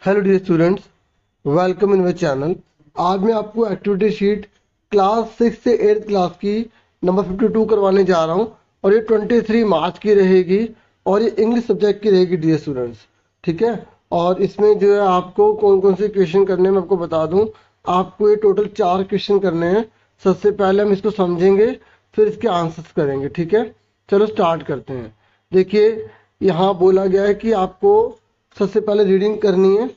Hello dear students, welcome in my channel. आज मैं आपको एक्टिविटी शीट क्लास 6 से 8th क्लास की नंबर 52 करवाने जा रहा हूं और ये 23 मार्च की रहेगी और ये इंग्लिश सब्जेक्ट की रहेगी डियर स्टूडेंट्स। ठीक है, और इसमें जो है आपको कौन कौन से क्वेश्चन करने में आपको बता दूं। आपको ये टोटल 4 क्वेश्चन करने हैं। सबसे पहले हम इसको समझेंगे, फिर इसके आंसर्स करेंगे। ठीक है, चलो स्टार्ट करते हैं। देखिए, यहाँ बोला गया है कि आपको सबसे पहले रीडिंग करनी है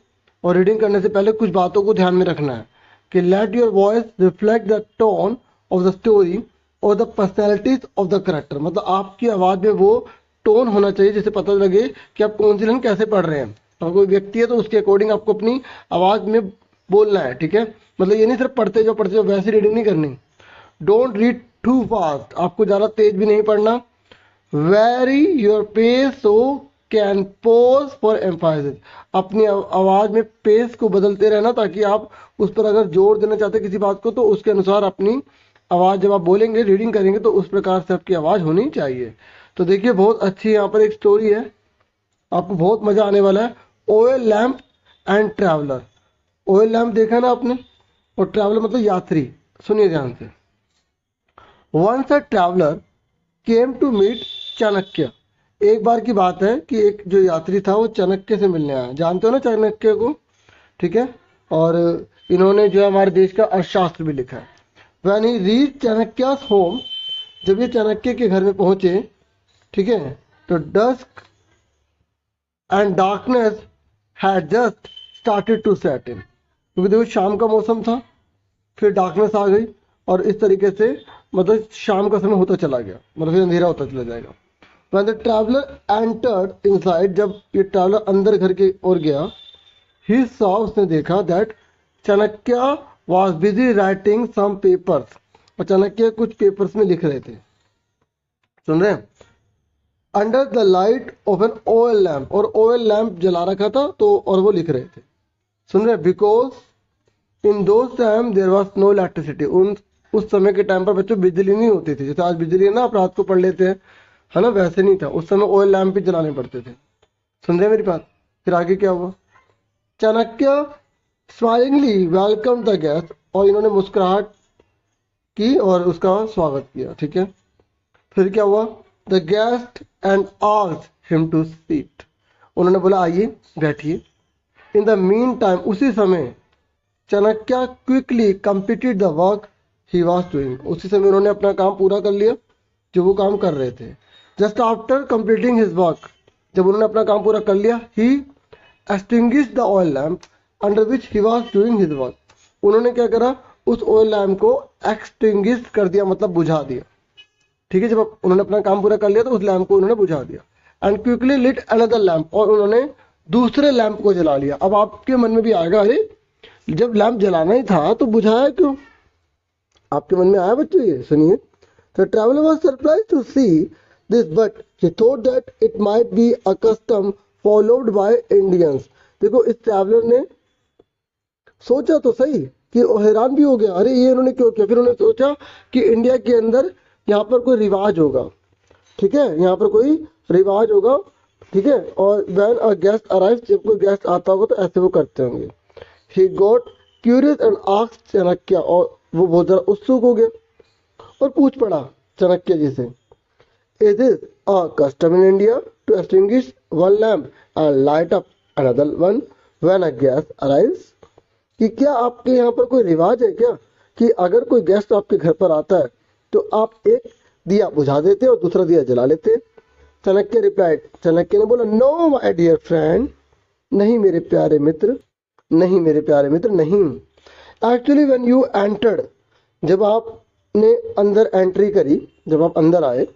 और रीडिंग करने से पहले कुछ बातों को ध्यान में रखना है कि let your voice reflect the tone of the story और the personalities of the character. मतलब आपकी आवाज़ में वो टोन होना चाहिए जिससे पता लगे कि आप कौन सी लाइन कैसे पढ़ रहे हैं। अगर कोई व्यक्ति है तो उसके अकॉर्डिंग आपको अपनी आवाज़ में बोलना है। ठीक है, मतलब ये नहीं सिर्फ पढ़ते जाओ वैसी रीडिंग नहीं करनी। डोंट रीड टू फास्ट, आपको ज़्यादा तेज भी नहीं पढ़ना। Vary your pace so can pause for emphasis, अपनी आवाज़ में पेस को बदलते रहना ताकि आप उस पर अगर जोर देना चाहते किसी बात को तो उसके अनुसार अपनी आवाज़ जब आप बोलेंगे रीडिंग करेंगे तो उस प्रकार से आपकी आवाज़ होनी चाहिए। तो देखिए, बहुत अच्छी यहाँ पर एक स्टोरी है, आपको बहुत मज़ा आने वाला है। Oil lamp and traveller. Oil lamp देखा ना आपने, और ट्रैवलर मतलब यात्री। सुनिए ध्यान से। Once a traveller came to meet Chanakya. एक बार की बात है कि एक जो यात्री था वो चाणक्य से मिलने आया। जानते हो ना चाणक्य को? ठीक है, और इन्होंने जो है हमारे देश का अर्थशास्त्र भी लिखा है। व्हेन ही रीच चाणक्य's होम, जब ये चाणक्य के घर में पहुंचे, ठीक है, तो dusk and darkness had just started to set in. क्योंकि देखो शाम का मौसम था, फिर डार्कनेस आ गई और इस तरीके से मतलब शाम का समय होता चला गया, मतलब फिर अंधेरा होता चला जाएगा। When the traveler entered inside, जब ये ट्रैवलर अंदर घर के ओर गया, he saw, उसने देखा that Chanakya was busy writing some papers, और चाणक्य कुछ पेपर्स में लिख रहे थे। सुन रहे हैं? Under the light of an oil lamp, और ऑयल लैम्प जला रखा था तो और वो लिख रहे थे। सुन रहे हैं? Because in those time there was no electricity, उस समय के टाइम पर बच्चों बिजली नहीं होती थी। जैसे आज बिजली है ना, आप रात को पढ़ लेते हैं, है ना, वैसे नहीं था। उस समय ऑयल लैम्प भी जलाने पड़ते थे। सुन रहे मेरी बात? फिर आगे क्या हुआ? Chanakya smilingly welcome the guest, और इन्होंने मुस्कुराहट की और उसका स्वागत किया। ठीक है, फिर क्या हुआ? The guest and asked him to seat, उन्होंने बोला आइए बैठिए। इन द मीन टाइम, उसी समय Chanakya quickly completed the work he was doing, उसी समय उन्होंने अपना काम पूरा कर लिया जो वो काम कर रहे थे। Just after completing his work, जब उन्होंने अपना काम पूरा कर लिया, he extinguished the oil lamp under which he was doing his work, उन्होंने क्या करा? उस ऑयल लैम्प को एक्सटिंग्विश कर दिया, मतलब बुझा दिया। ठीक है, जब उन्होंने अपना काम पूरा कर लिया तो उस लैम्प को उन्होंने बुझा दिया। And quickly lit another lamp, और उन्होंने दूसरे लैम्प को जला लिया। अब आपके मन में भी आएगा, अरे जब लैम्प जलाना ही था तो बुझाया क्यों? आपके मन में आया बच्चों? ये सुनिए। The traveler was surprised to see this, but he thought that it might be a custom followed by Indians. देखो, इस ट्रैवलर ने सोचा तो सही कि हैरान भी हो गया, अरे ये इन्होंने क्यों किया। फिर उन्होंने सोचा कि इंडिया के अंदर यहाँ पर कोई रिवाज होगा। ठीक है, यहाँ पर कोई रिवाज होगा। ठीक है, और when a guest arrives, जब कोई गेस्ट आता होगा तो ऐसे वो करते होंगे। He got curious and asked Chanakya, और वो बहुत ज़्यादा उत्सुक हो गया और पूछ पड़ा चाणक्य जी से, is is a custom in India to extinguish one lamp and light up another one when a guest arrives, कि क्या आपके यहाँ पर कोई रिवाज है क्या कि अगर कोई गेस्ट आपके घर पर आता है तो आप एक दिया बुझा देते और दूसरा दिया जला लेते हैं? चाणक्य रिप्लाइड, चाणक्य ने बोला, नो माय डियर फ्रेंड, नहीं मेरे प्यारे मित्र, नहीं मेरे प्यारे मित्र, नहीं। एक्चुअली व्हेन यू एंटर्ड, जब आपने अंदर एंट्री करी, जब आप अंदर आए,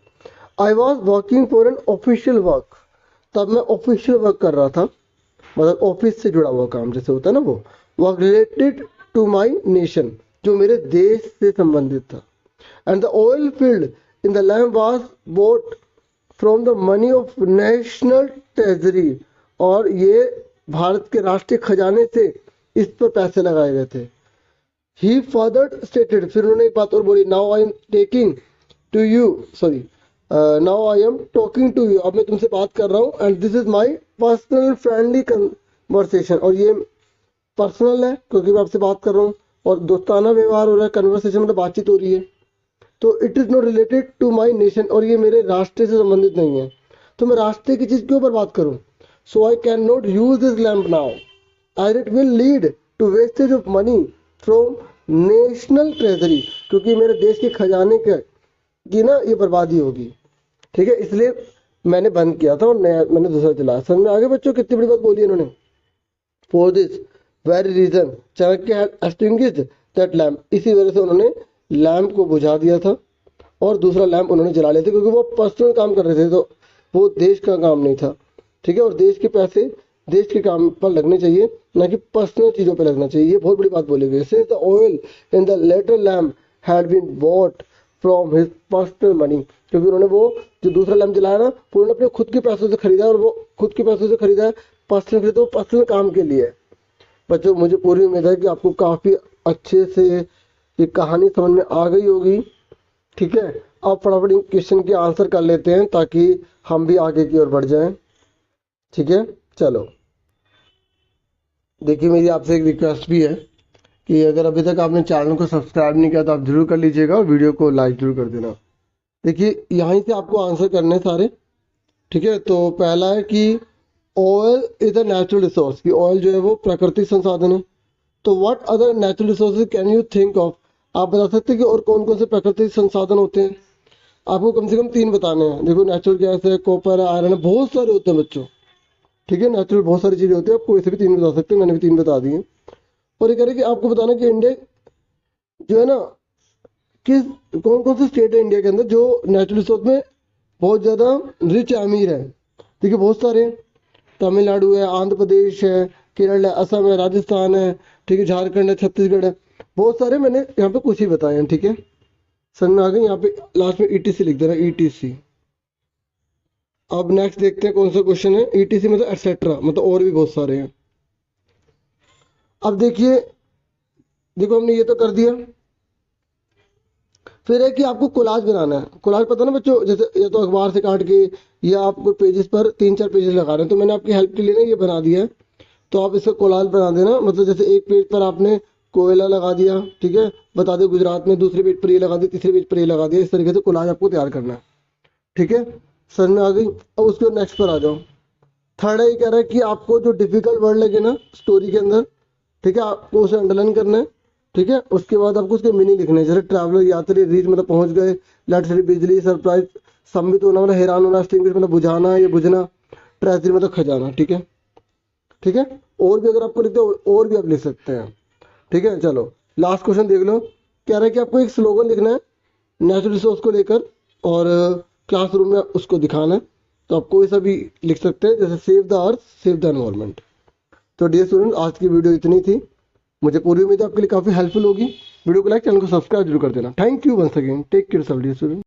I was working for an official work, तब मैं ऑफिशियल वर्क कर रहा था, मतलब ऑफिस से जुड़ा हुआ काम जैसे होता है ना, वो work related to my nation, जो मेरे देश से संबंधित था। And the oil filled in the lamp was bought from the money of national treasury, और ये भारत के राष्ट्रीय खजाने से इस पर पैसे लगाए गए थे। He further stated, फिर उन्होंने एक बात और बोली, now I am taking to you, sorry, now I am talking to you, अब मैं तुमसे बात कर रहा हूँ, and this is my personal friendly conversation, और ये पर्सनल है क्योंकि मैं आपसे बात कर रहा हूँ और दोस्ताना व्यवहार हो रहा है, कन्वर्सेशन मतलब बातचीत हो रही है। तो it is not related to my nation, और ये मेरे राष्ट्र से संबंधित नहीं है, तो मैं राष्ट्र की चीज़ के ऊपर बात करूँ। So I can not use this lamp now as it will lead to wastage of money from national treasury, क्योंकि मेरे देश के खजाने की ना ये बर्बादी होगी। ठीक है, इसलिए मैंने बंद किया था और नया मैंने दूसरा चलाया। समझ में आगे बच्चों, कितनी बड़ी बात बोली इन्होंने। For this very reason Chanakya had extinguished that lamp, इसी वजह से उन्होंने लैम्प को बुझा दिया था और दूसरा लैम्प उन्होंने जला लिया था, क्योंकि वो पर्सनल काम कर रहे थे, तो वो देश का काम नहीं था। ठीक है, और देश के पैसे देश के काम पर लगने चाहिए, ना कि पर्सनल चीज़ों पर लगना चाहिए। ये बहुत बड़ी बात बोली गई। Since the oil in the latter lamp had been bought from his personal money, क्योंकि उन्होंने वो जो दूसरा लैम्प जलाया ना, वो उन्होंने अपने खुद के पैसों से खरीदा, और वो खुद के पैसों से खरीदा है, पर्सनल खरीदा, वो पर्सनल काम के लिए। बच्चों मुझे पूरी उम्मीद है कि आपको काफ़ी अच्छे से ये कहानी समझ में आ गई होगी। ठीक है, अब फटाफट इन क्वेश्चन के आंसर कर लेते हैं ताकि हम भी आगे की ओर बढ़ जाएं। ठीक है, चलो देखिए, मेरी आपसे एक रिक्वेस्ट भी है कि अगर अभी तक आपने चैनल को सब्सक्राइब नहीं किया तो आप जरूर कर लीजिएगा और वीडियो को लाइक जरूर कर देना। देखिए, यहीं से आपको आंसर करने हैं सारे। ठीक है, तो पहला है कि oil is a natural resource, कि ऑयल जो है वो प्राकृतिक संसाधन है। तो what other natural resources can you think of, आप बता सकते हैं कि और कौन कौन से प्राकृतिक संसाधन होते हैं। आपको कम से कम 3 बताने हैं। देखो, नेचुरल गैस है, कॉपर है, आयरन है, बहुत सारे होते हैं बच्चों। ठीक है, नेचुरल बहुत सारी चीज़ें होती है, आप कोई से भी 3 बता सकते हैं, मैंने भी 3 बता दिए। और ये कह रहे हैं कि आपको बताना कि इंडिया जो है ना, किस कौन कौन से स्टेट है इंडिया के अंदर जो नेचुरल रिसोर्स में बहुत ज़्यादा रिच अमीर है। ठीक है, बहुत सारे, तमिलनाडु है, आंध्र प्रदेश है, केरल है, असम है, राजस्थान है, ठीक है, झारखंड है, छत्तीसगढ़ है, बहुत सारे। मैंने यहाँ पे कुछ ही बताए हैं। ठीक है, समझ में आ गई। यहाँ पे लास्ट में ईटीसी लिख देना, ईटीसी। अब नेक्स्ट देखते हैं कौन सा क्वेश्चन है। ईटीसी मतलब एक्सेट्रा, मतलब और भी बहुत सारे हैं। अब देखिए, देखो हमने ये तो कर दिया। फिर है कि आपको कोलाज बनाना है। कोलाज पता ना बच्चों, जैसे या तो अखबार से काट के या आपको पेजेस पर 3-4 पेजेस लगा रहे हैं, तो मैंने आपकी हेल्प के लिए ना ये बना दिया है। तो आप इसका कोलाज बना देना, मतलब जैसे एक पेज पर आपने कोयला लगा दिया, ठीक है, बता दो गुजरात में, दूसरे पेज पर ये लगा दिया, तीसरे पेज पर ये लगा दिया, इस तरीके से कोलाज आपको तैयार करना है। ठीक है, समझ में आ गई। अब उसके नेक्स्ट पर आ जाओ। थर्ड है, ये कह रहा है कि आपको जो डिफिकल्ट वर्ड लगे ना स्टोरी के अंदर, ठीक है, आपको उसे अंडरलाइन करना है। ठीक है, उसके बाद आपको उसके मीनिंग लिखने हैं। जैसे ट्रैवलर, यात्री, रीच मतलब पहुंच गए, लेट्स बिजली, सरप्राइज, सम्मित होना मतलब हैरान होना, स्टिंग्विश मतलब बुझाना या बुझना, ट्रेजरी मतलब खजाना। ठीक है, ठीक है, और भी अगर आपको लिखते हो और भी आप लिख सकते हैं। ठीक है, चलो लास्ट क्वेश्चन देख लो। कह रहा है कि आपको एक स्लोगन लिखना है नेचुरल रिसोर्स को लेकर और क्लासरूम में उसको दिखाना है। तो आप कोई सा भी लिख सकते हैं, जैसे save the earth, save the environment. तो डियर स्टूडेंट, आज की वीडियो इतनी थी। मुझे पूरी उम्मीद है आपके लिए काफ़ी हेल्पफुल होगी। वीडियो को लाइक, चैनल को सब्सक्राइब जरूर कर देना। Thank you once again, take care सब डियर स्टूडेंट।